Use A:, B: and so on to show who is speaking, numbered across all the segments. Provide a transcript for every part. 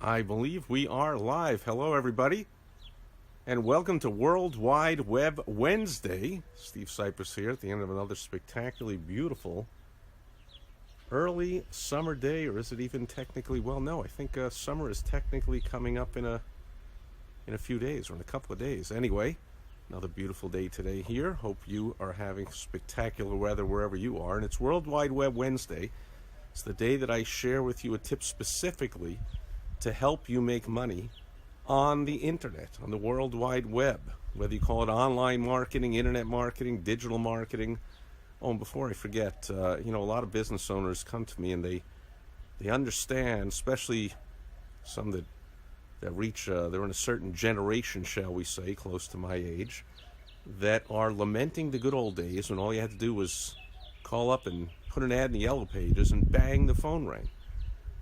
A: I believe we are live. Hello, everybody, and welcome to World Wide Web Wednesday. Steve Sipress here at the end of another spectacularly beautiful early summer day, or is it even technically? Well, no, I think summer is technically coming up in a few days, or in a couple of days. Anyway, another beautiful day today here. Hope you are having spectacular weather wherever you are, and it's World Wide Web Wednesday. It's the day that I share with you a tip specifically to help you make money on the internet, on the World Wide Web, whether you call it online marketing, internet marketing, digital marketing. Oh, and before I forget, a lot of business owners come to me and they understand, especially some that reach, they're in a certain generation, shall we say, close to my age, that are lamenting the good old days when all you had to do was call up and put an ad in the yellow pages and bang, the phone rang.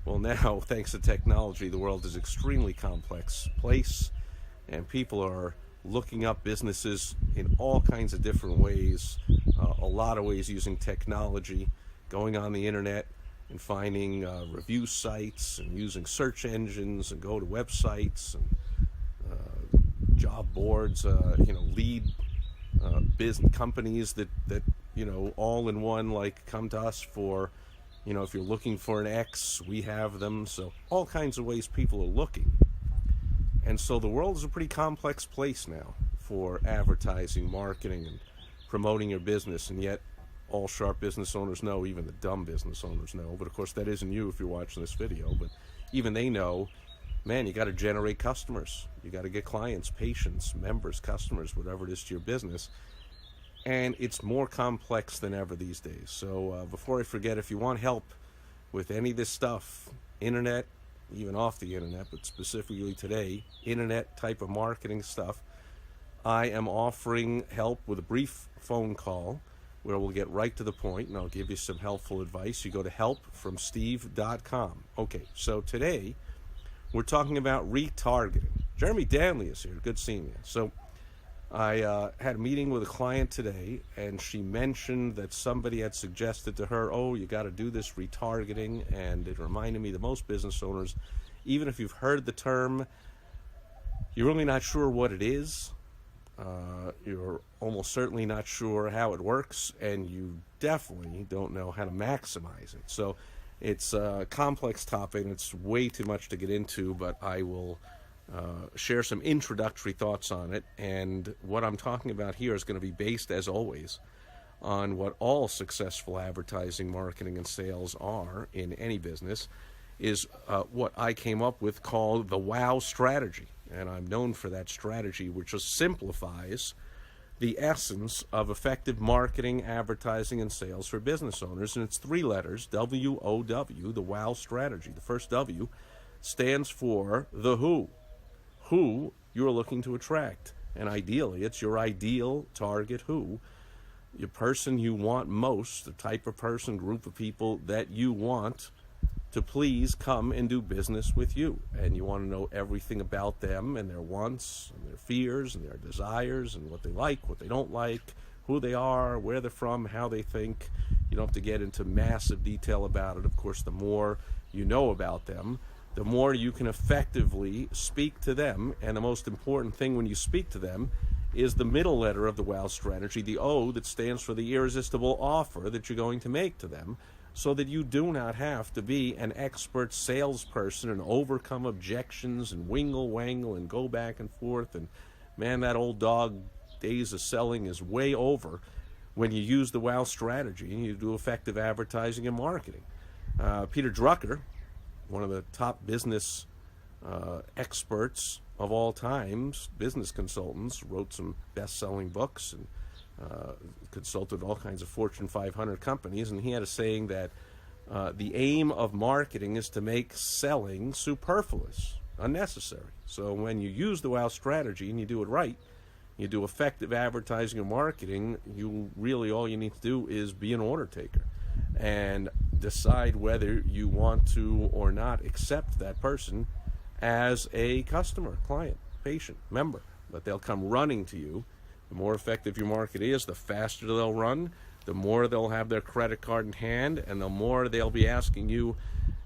A: Well, now, thanks to technology, the world is an extremely complex place, and people are looking up businesses in all kinds of different ways, a lot of ways using technology, going on the internet and finding review sites and using search engines and go to websites and job boards, lead business companies that all in one, like, come to us for, if you're looking for an X, we have them. So all kinds of ways people are looking. And so the world is a pretty complex place now for advertising, marketing, and promoting your business. And yet all sharp business owners know, even the dumb business owners know, but of course that isn't you if you're watching this video, but even they know, man, you got to generate customers. You got to get clients, patients, members, customers, whatever it is to your business. And it's more complex than ever these days. So before I forget, if you want help with any of this stuff, internet, even off the internet, but specifically today, internet type of marketing stuff, I am offering help with a brief phone call where we'll get right to the point and I'll give you some helpful advice. You go to helpfromsteve.com. Okay, so today we're talking about retargeting. Jeremy Danley is here. Good seeing you. So I had a meeting with a client today, and she mentioned that somebody had suggested to her, oh, you got to do this retargeting, and it reminded me that most business owners, even if you've heard the term, you're really not sure what it is. You're almost certainly not sure how it works, and you definitely don't know how to maximize it. So it's a complex topic, and it's way too much to get into, but I will share some introductory thoughts on it. And what I'm talking about here is going to be based, as always, on what all successful advertising, marketing, and sales are in any business, is what I came up with called the WOW strategy. And I'm known for that strategy, which just simplifies the essence of marketing, advertising, and sales for business owners. And it's three letters, W-O-W, the WOW strategy. The first W stands for the who you're looking to attract. And ideally, it's your ideal target who, your person you want most, the type of person, group of people that you want to please come and do business with you. And you want to know everything about them and their wants and their fears and their desires and what they like, what they don't like, who they are, where they're from, how they think. You don't have to get into massive detail about it. Of course, the more you know about them, the more you can effectively speak to them. And the most important thing when you speak to them is the middle letter of the WOW strategy, the O, that stands for the irresistible offer that you're going to make to them, so that you do not have to be an expert salesperson and overcome objections and wingle-wangle and go back and forth. And man, that old dog days of selling is way over when you use the WOW strategy and you do effective advertising and marketing. Peter Drucker, one of the top business experts of all times, business consultants, wrote some best-selling books and consulted all kinds of Fortune 500 companies, and he had a saying that the aim of marketing is to make selling superfluous, unnecessary. So when you use the WOW strategy and you do it right, you do effective advertising and marketing, you really, all you need to do is be an order taker and decide whether you want to or not accept that person as a customer, client, patient, member. But they'll come running to you. The more effective your market is, the faster they'll run, the more they'll have their credit card in hand, and the more they'll be asking you,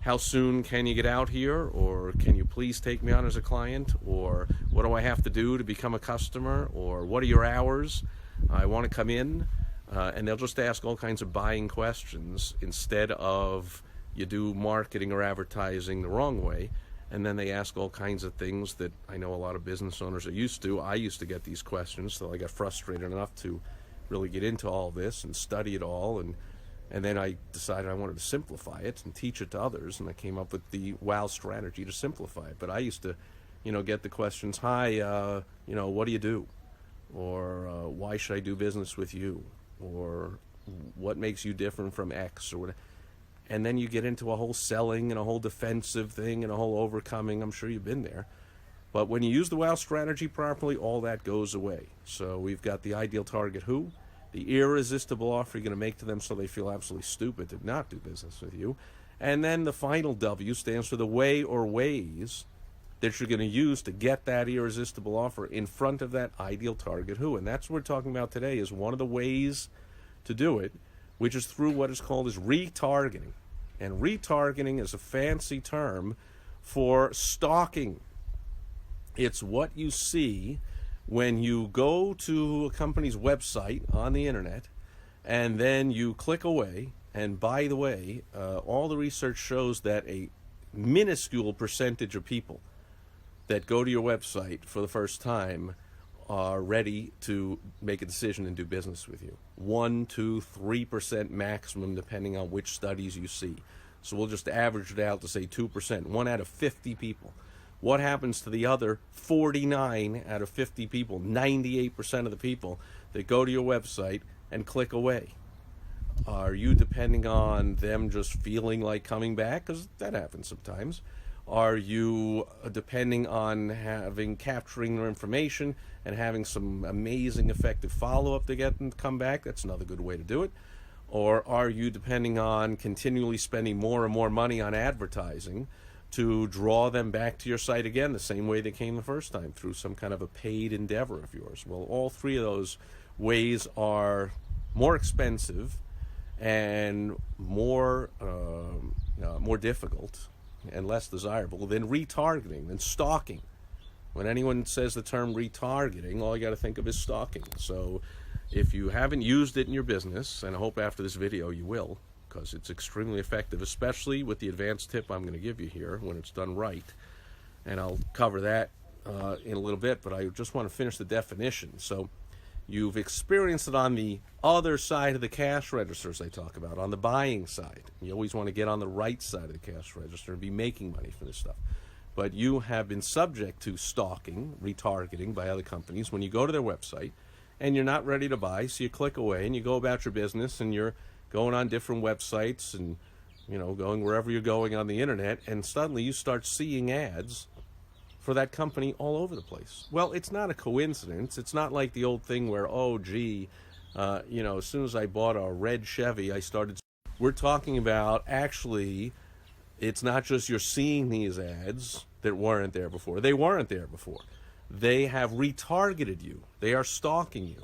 A: how soon can you get out here, or can you please take me on as a client, or what do I have to do to become a customer, or what are your hours, I want to come in. And they'll just ask all kinds of buying questions instead of you do marketing or advertising the wrong way. And then they ask all kinds of things that I know a lot of business owners are used to. I used to get these questions, so I got frustrated enough to really get into all this and study it all. And then I decided I wanted to simplify it and teach it to others. And I came up with the WOW strategy to simplify it. But I used to, get the questions, hi, what do you do? Or why should I do business with you? Or what makes you different from X, or whatever. And then you get into a whole selling and a whole defensive thing and a whole overcoming. I'm sure you've been there. But when you use the WOW strategy properly, all that goes away. So we've got the ideal target who, the irresistible offer you're going to make to them so they feel absolutely stupid to not do business with you. And then the final W stands for the way or ways that you're going to use to get that irresistible offer in front of that ideal target who. And that's what we're talking about today, is one of the ways to do it, which is through what is called as retargeting. And retargeting is a fancy term for stalking. It's what you see when you go to a company's website on the internet and then you click away. And by the way, all the research shows that a minuscule percentage of people that go to your website for the first time are ready to make a decision and do business with you. 1, 2, 3% maximum, depending on which studies you see. So we'll just average it out to say 2%, 1 out of 50 people. What happens to the other 49 out of 50 people, 98% of the people that go to your website and click away? Are you depending on them just feeling like coming back? Because that happens sometimes. Are you depending on capturing their information and having some amazing effective follow-up to get them to come back? That's another good way to do it. Or are you depending on continually spending more and more money on advertising to draw them back to your site again the same way they came the first time, through some kind of a paid endeavor of yours? Well, all three of those ways are more expensive and more difficult and less desirable than retargeting, than stalking. When anyone says the term retargeting, all you got to think of is stalking. So if you haven't used it in your business, and I hope after this video you will, because it's extremely effective, especially with the advanced tip I'm going to give you here when it's done right. And I'll cover that in a little bit, but I just want to finish the definition. So you've experienced it on the other side of the cash registers they talk about, on the buying side. You always want to get on the right side of the cash register and be making money for this stuff. But you have been subject to stalking, retargeting by other companies when you go to their website and you're not ready to buy, so you click away and you go about your business and you're going on different websites and, going wherever you're going on the internet, and suddenly you start seeing ads for that company all over the place. Well, it's not a coincidence. It's not like the old thing where, as soon as I bought a red Chevy, I started. We're talking about, actually, it's not just you're seeing these ads that weren't there before. They weren't there before. They have retargeted you. They are stalking you.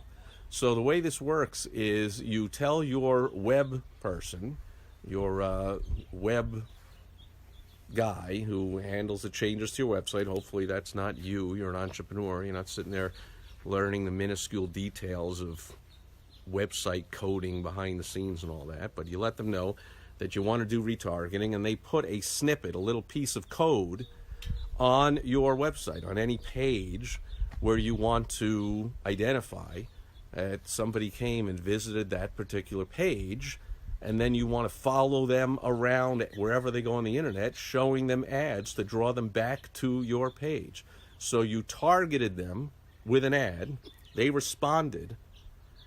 A: So the way this works is you tell your web person, your web guy who handles the changes to your website. Hopefully that's not you. You're an entrepreneur. You're not sitting there learning the minuscule details of website coding behind the scenes and all that. But you let them know that you want to do retargeting, and they put a snippet, a little piece of code on your website, on any page where you want to identify that somebody came and visited that particular page, and then you want to follow them around wherever they go on the internet, showing them ads to draw them back to your page. So you targeted them with an ad, they responded,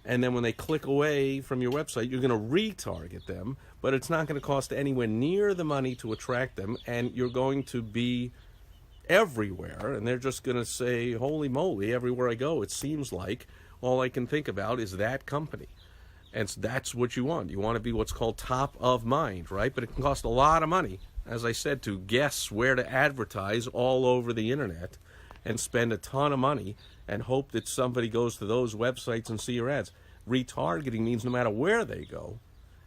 A: and then when they click away from your website, you're going to retarget them, but it's not going to cost anywhere near the money to attract them, and you're going to be everywhere, and they're just going to say, holy moly, everywhere I go, it seems like all I can think about is that company. And that's what you want. You want to be what's called top of mind, right? But it can cost a lot of money, as I said, to guess where to advertise all over the internet and spend a ton of money and hope that somebody goes to those websites and see your ads. Retargeting means no matter where they go,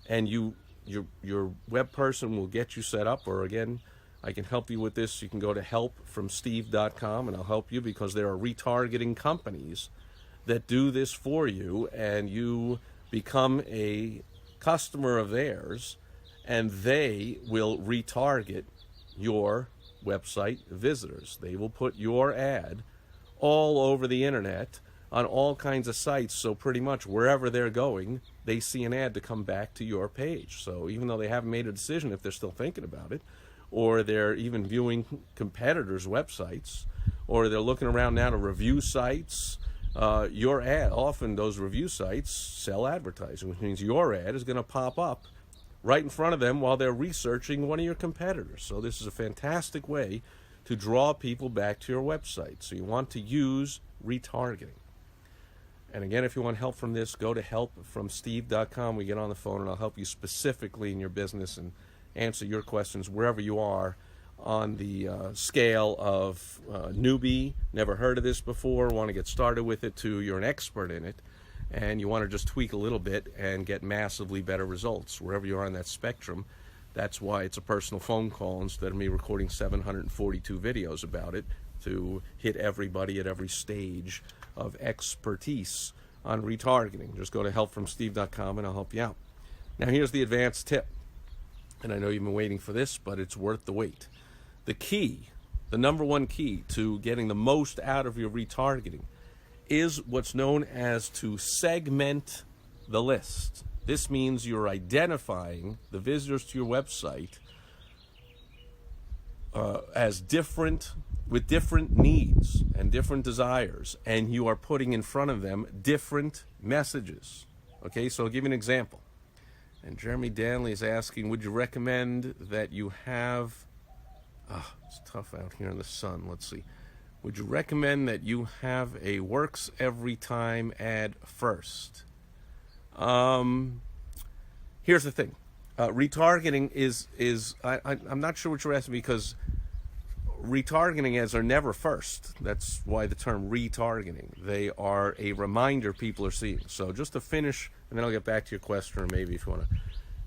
A: and you your web person will get you set up, or again, I can help you with this. You can go to helpfromsteve.com and I'll help you, because there are retargeting companies that do this for you, and you become a customer of theirs, and they will retarget your website visitors. They will put your ad all over the internet on all kinds of sites, so pretty much wherever they're going, they see an ad to come back to your page. So even though they haven't made a decision, if they're still thinking about it, or they're even viewing competitors' websites, or they're looking around now to review sites, your ad, often those review sites sell advertising, which means your ad is going to pop up right in front of them while they're researching one of your competitors. So this is a fantastic way to draw people back to your website. So you want to use retargeting. And again, if you want help from this, go to helpfromsteve.com. We get on the phone and I'll help you specifically in your business and answer your questions wherever you are on the scale of newbie, never heard of this before, want to get started with it, to you're an expert in it, and you want to just tweak a little bit and get massively better results. Wherever you are on that spectrum, that's why it's a personal phone call instead of me recording 742 videos about it to hit everybody at every stage of expertise on retargeting. Just go to helpfromsteve.com and I'll help you out. Now here's the advanced tip. And I know you've been waiting for this, but it's worth the wait. The key, the number one key to getting the most out of your retargeting is what's known as to segment the list. This means you're identifying the visitors to your website as different, with different needs and different desires, and you are putting in front of them different messages. Okay, so I'll give you an example. And Jeremy Danley is asking, would you recommend that you have, it's tough out here in the sun, let's see. Would you recommend that you have a works every time ad first? Here's the thing. Retargeting I'm not sure what you're asking, because retargeting ads are never first. That's why the term retargeting. They are a reminder people are seeing. So just to finish, and then I'll get back to your question, or maybe if you want to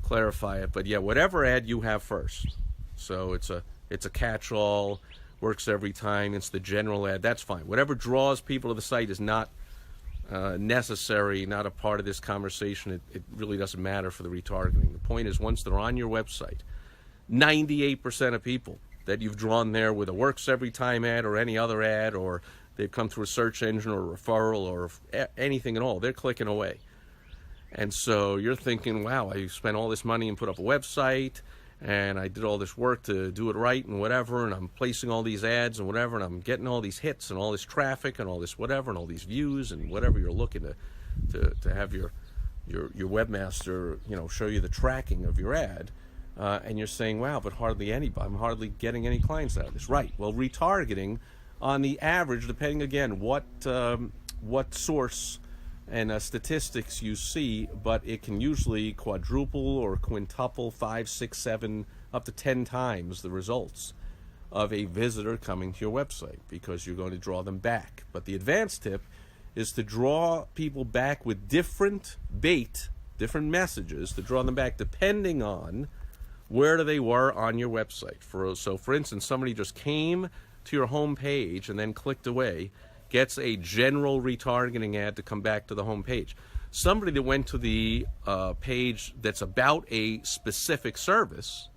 A: clarify it. But yeah, whatever ad you have first. So it's a catch-all, works every time, it's the general ad, that's fine. Whatever draws people to the site is not necessary, not a part of this conversation. It really doesn't matter for the retargeting. The point is, once they're on your website, 98% of people that you've drawn there with a works every time ad or any other ad, or they've come through a search engine or a referral or anything at all, they're clicking away. And so you're thinking, wow, I spent all this money and put up a website, and I did all this work to do it right and whatever, and I'm placing all these ads and whatever, and I'm getting all these hits and all this traffic and all this whatever and all these views and whatever you're looking to have your webmaster, show you the tracking of your ad. And you're saying, wow, but I'm hardly getting any clients out of this. Right. Well, retargeting, on the average, depending again what source and statistics you see, but it can usually quadruple or quintuple 5, 6, 7, up to 10 times the results of a visitor coming to your website, because you're going to draw them back. But the advanced tip is to draw people back with different different messages, to draw them back depending on where they were on your website. So for instance, somebody just came to your home page and then clicked away, gets a general retargeting ad to come back to the home page. Somebody that went to the page that's about a specific service,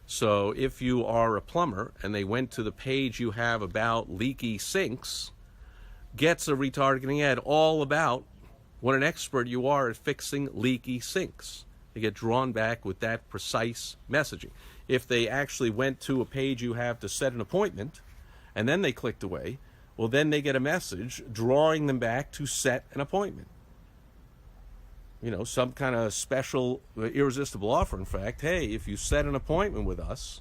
A: so if you are a plumber and they went to the page you have about leaky sinks, gets a retargeting ad all about what an expert you are at fixing leaky sinks. They get drawn back with that precise messaging. If they actually went to a page you have to set an appointment and then they clicked away, well, then they get a message drawing them back to set an appointment. Some kind of special, irresistible offer. In fact, hey, if you set an appointment with us,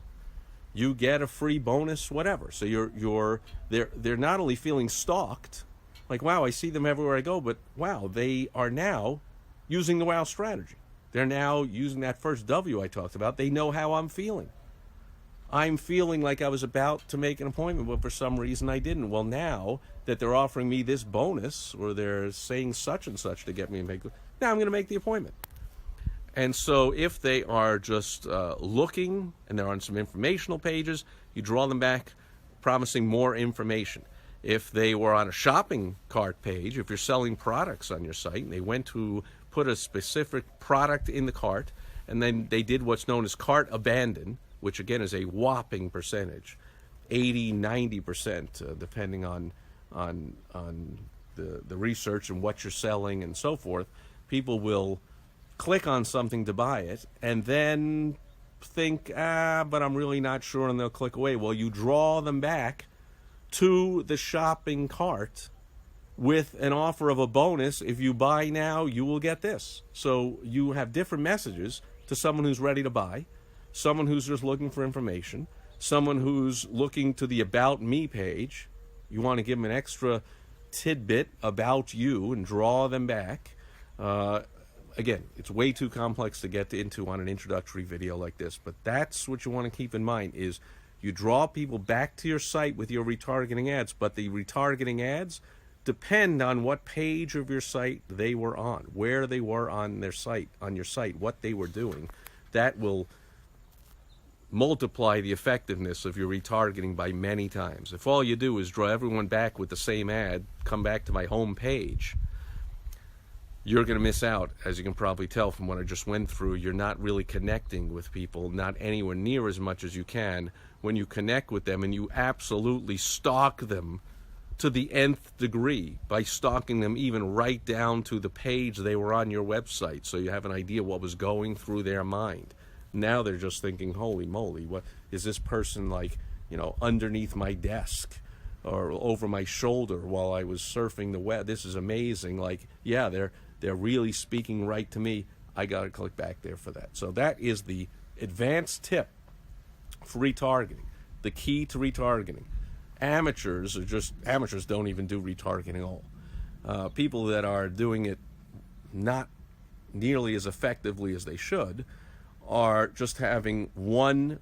A: you get a free bonus, whatever. So they're not only feeling stalked, like, wow, I see them everywhere I go, but wow, they are now using the wow strategy. They're now using that first W I talked about. They know how I'm feeling. I'm feeling like I was about to make an appointment, but for some reason I didn't. Well, now that they're offering me this bonus, or they're saying such and such to get me to make, now I'm going to make the appointment. And so if they are just looking and they're on some informational pages, you draw them back promising more information. If they were on a shopping cart page, if you're selling products on your site and they went to put a specific product in the cart and then they did what's known as cart abandon, which again is a whopping percentage, 80, 90%, depending on the research and what you're selling and so forth, people will click on something to buy it and then think, but I'm really not sure, and they'll click away. Well, you draw them back to the shopping cart with an offer of a bonus. If you buy now, you will get this. So you have different messages to someone who's ready to buy, someone who's just looking for information, someone who's looking to the About Me page. You want to give them an extra tidbit about you and draw them back. Again, it's way too complex to get into on an introductory video like this, but that's what you want to keep in mind is you draw people back to your site with your retargeting ads, but the retargeting ads depend on what page of your site they were on, where they were on their site, on your site, what they were doing. That will multiply the effectiveness of your retargeting by many times. If all you do is draw everyone back with the same ad, come back to my home page, you're going to miss out. As you can probably tell from what I just went through, you're not really connecting with people, not anywhere near as much as you can when you connect with them and you absolutely stalk them to the nth degree by stalking them even right down to the page they were on your website, so you have an idea what was going through their mind. Now they're just thinking, holy moly, what is this person like, underneath my desk or over my shoulder while I was surfing the web? This is amazing. Like, yeah, they're really speaking right to me. I got to click back there for that. So that is the advanced tip for retargeting, the key to retargeting. Amateurs don't even do retargeting at all. People that are doing it not nearly as effectively as they should are just having one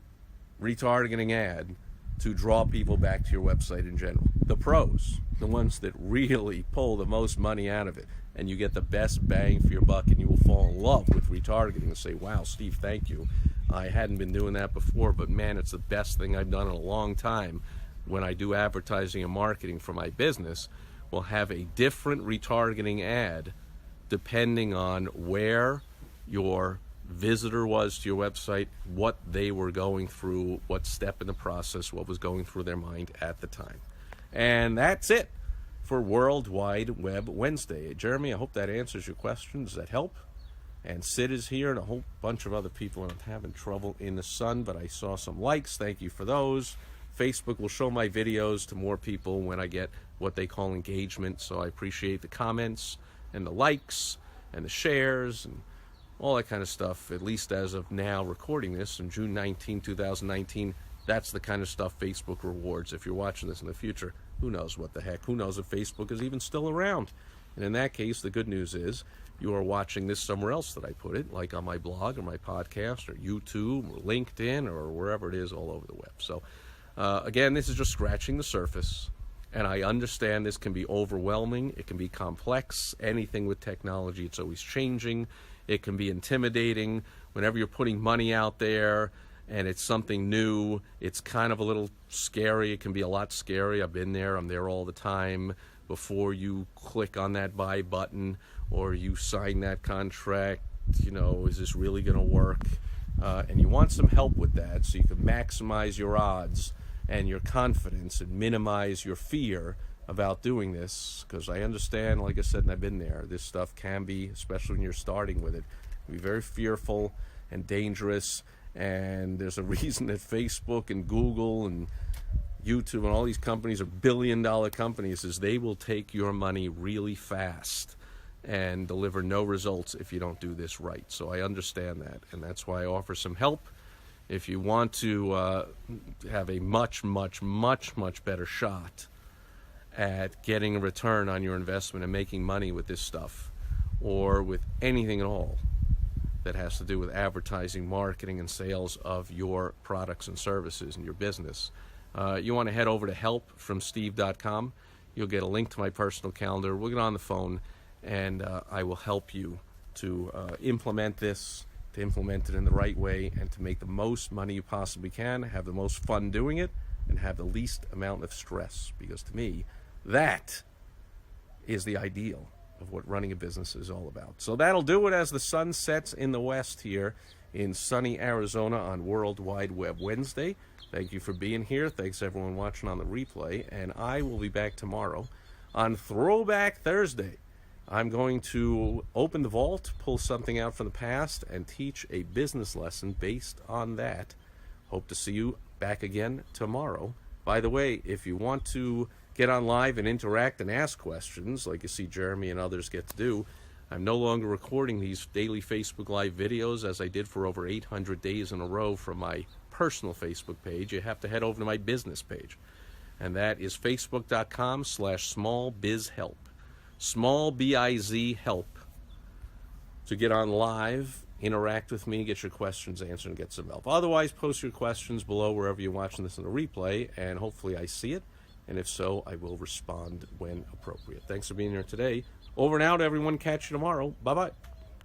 A: retargeting ad to draw people back to your website in general. The pros, the ones that really pull the most money out of it, and you get the best bang for your buck, and you will fall in love with retargeting and say, wow, Steve, thank you. I hadn't been doing that before, but man, it's the best thing I've done in a long time. When I do advertising and marketing for my business, we'll have a different retargeting ad depending on where your visitor was to your website, what they were going through, what step in the process, what was going through their mind at the time. And that's it for World Wide Web Wednesday. Jeremy, I hope that answers your questions. Does that help? And Sid is here and a whole bunch of other people, and I'm having trouble in the sun, but I saw some likes. Thank you for those. Facebook will show my videos to more people when I get what they call engagement, so I appreciate the comments and the likes and the shares and all that kind of stuff. At least as of now, recording this on June 19, 2019, that's the kind of stuff Facebook rewards. If you're watching this in the future, who knows what the heck? Who knows if Facebook is even still around? And in that case, the good news is you are watching this somewhere else that I put it, like on my blog or my podcast or YouTube or LinkedIn or wherever it is all over the web. So again, this is just scratching the surface, and I understand this can be overwhelming. It can be complex. Anything with technology, it's always changing. It can be intimidating. Whenever you're putting money out there and it's something new, it's kind of a little scary. It can be a lot scary. I've been there. I'm there all the time. Before you click on that buy button or you sign that contract, is this really going to work? And you want some help with that so you can maximize your odds and your confidence and minimize your fear about doing this, because I understand, like I said, and I've been there, this stuff can be, especially when you're starting with it, be very fearful and dangerous, and there's a reason that Facebook and Google and YouTube and all these companies are billion-dollar companies, is they will take your money really fast and deliver no results if you don't do this right. So I understand that, and that's why I offer some help. If you want to have a much, much, much, much better shot at getting a return on your investment and making money with this stuff, or with anything at all that has to do with advertising, marketing, and sales of your products and services in your business, you want to head over to helpfromsteve.com. You'll get a link to my personal calendar. We'll get on the phone, and I will help you to implement this to implement it in the right way, and to make the most money you possibly can, have the most fun doing it, and have the least amount of stress. Because to me, that is the ideal of what running a business is all about. So that'll do it as the sun sets in the west here in sunny Arizona on World Wide Web Wednesday. Thank you for being here. Thanks everyone watching on the replay. And I will be back tomorrow on Throwback Thursday. I'm going to open the vault, pull something out from the past, and teach a business lesson based on that. Hope to see you back again tomorrow. By the way, if you want to get on live and interact and ask questions, like you see Jeremy and others get to do, I'm no longer recording these daily Facebook Live videos as I did for over 800 days in a row from my personal Facebook page. You have to head over to my business page, and that is facebook.com/smallbizhelp. Small B-I-Z help, to get on live, interact with me, get your questions answered, and get some help. Otherwise, post your questions below wherever you're watching this in the replay, and hopefully I see it. And if so, I will respond when appropriate. Thanks for being here today. Over and out, everyone. Catch you tomorrow. Bye-bye.